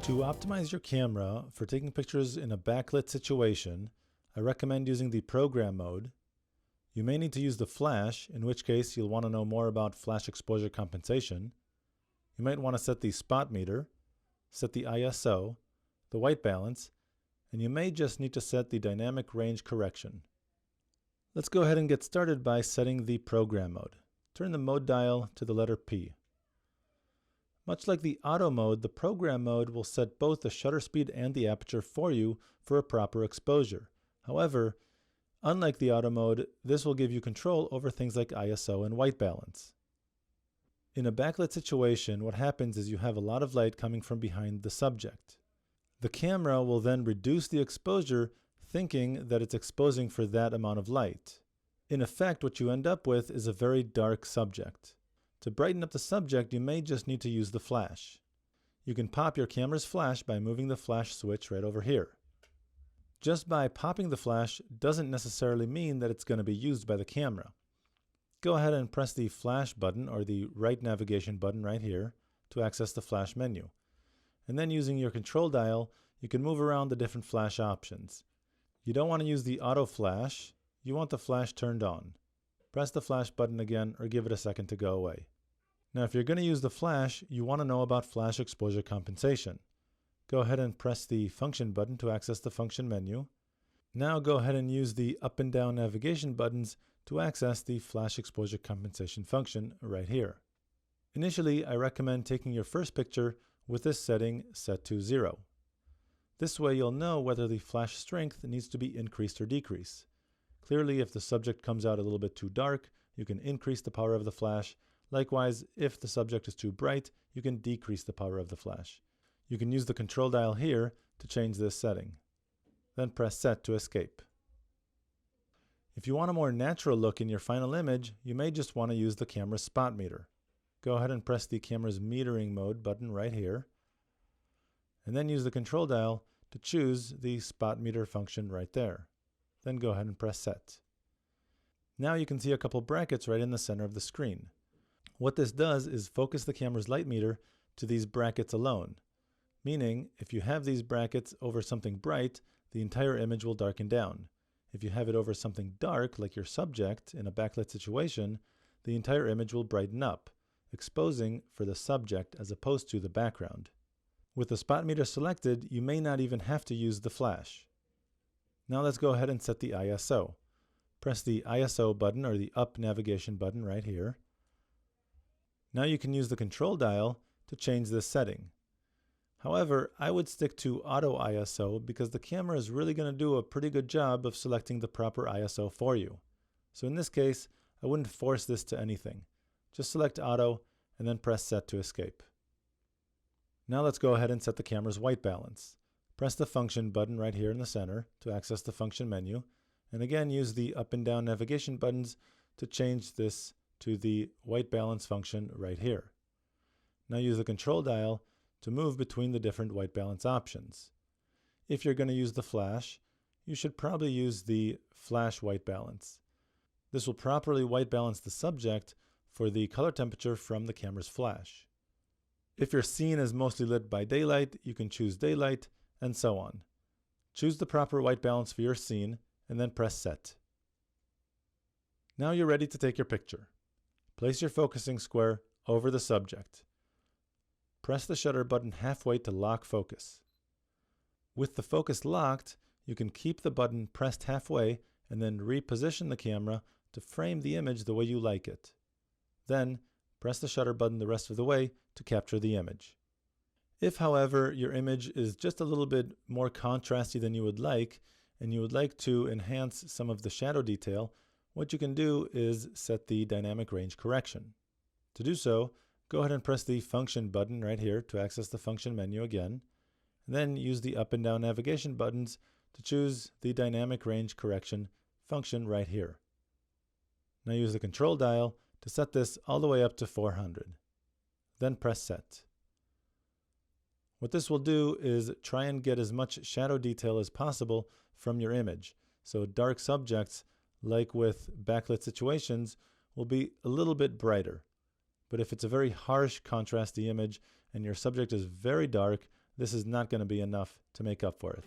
To optimize your camera for taking pictures in a backlit situation, I recommend using the program mode. You may need to use the flash, in which case you'll want to know more about flash exposure compensation. You might want to set the spot meter, set the ISO, the white balance, and you may just need to set the dynamic range correction. Let's go ahead and get started by setting the program mode. Turn the mode dial to the letter P. Much like the auto mode, the program mode will set both the shutter speed and the aperture for you for a proper exposure. However, unlike the auto mode, this will give you control over things like ISO and white balance. In a backlit situation, what happens is you have a lot of light coming from behind the subject. The camera will then reduce the exposure, thinking that it's exposing for that amount of light. In effect, what you end up with is a very dark subject. To brighten up the subject, you may just need to use the flash. You can pop your camera's flash by moving the flash switch right over here. Just by popping the flash doesn't necessarily mean that it's going to be used by the camera. Go ahead and press the flash button or the right navigation button right here to access the flash menu. And then using your control dial, you can move around the different flash options. You don't want to use the auto flash, you want the flash turned on. Press the flash button again or give it a second to go away. Now if you're going to use the flash, you want to know about flash exposure compensation. Go ahead and press the function button to access the function menu. Now go ahead and use the up and down navigation buttons to access the flash exposure compensation function right here. Initially, I recommend taking your first picture with this setting set to 0. This way you'll know whether the flash strength needs to be increased or decreased. Clearly, if the subject comes out a little bit too dark, you can increase the power of the flash. Likewise, if the subject is too bright, you can decrease the power of the flash. You can use the control dial here to change this setting. Then press set to escape. If you want a more natural look in your final image, you may just want to use the camera's spot meter. Go ahead and press the camera's metering mode button right here, and then use the control dial to choose the spot meter function right there. Then go ahead and press set. Now you can see a couple brackets right in the center of the screen. What this does is focus the camera's light meter to these brackets alone, meaning if you have these brackets over something bright, the entire image will darken down. If you have it over something dark, like your subject in a backlit situation, the entire image will brighten up, exposing for the subject as opposed to the background. With the spot meter selected, you may not even have to use the flash. Now let's go ahead and set the ISO. Press the ISO button or the up navigation button right here. Now you can use the control dial to change this setting. However, I would stick to auto ISO because the camera is really going to do a pretty good job of selecting the proper ISO for you. So in this case, I wouldn't force this to anything. Just select auto and then press set to escape. Now let's go ahead and set the camera's white balance. Press the function button right here in the center to access the function menu, and again use the up and down navigation buttons to change this to the white balance function right here. Now use the control dial to move between the different white balance options. If you're going to use the flash, you should probably use the flash white balance. This will properly white balance the subject for the color temperature from the camera's flash. If your scene is mostly lit by daylight, you can choose daylight, and so on. Choose the proper white balance for your scene, and then press set. Now you're ready to take your picture. Place your focusing square over the subject. Press the shutter button halfway to lock focus. With the focus locked, you can keep the button pressed halfway and then reposition the camera to frame the image the way you like it. Then, press the shutter button the rest of the way to capture the image. If, however, your image is just a little bit more contrasty than you would like, and you would like to enhance some of the shadow detail, what you can do is set the dynamic range correction. To do so, go ahead and press the function button right here to access the function menu again, and then use the up and down navigation buttons to choose the dynamic range correction function right here. Now use the control dial to set this all the way up to 400. Then press set. What this will do is try and get as much shadow detail as possible from your image. So dark subjects, like with backlit situations, will be a little bit brighter. But if it's a very harsh contrasty image and your subject is very dark, this is not going to be enough to make up for it.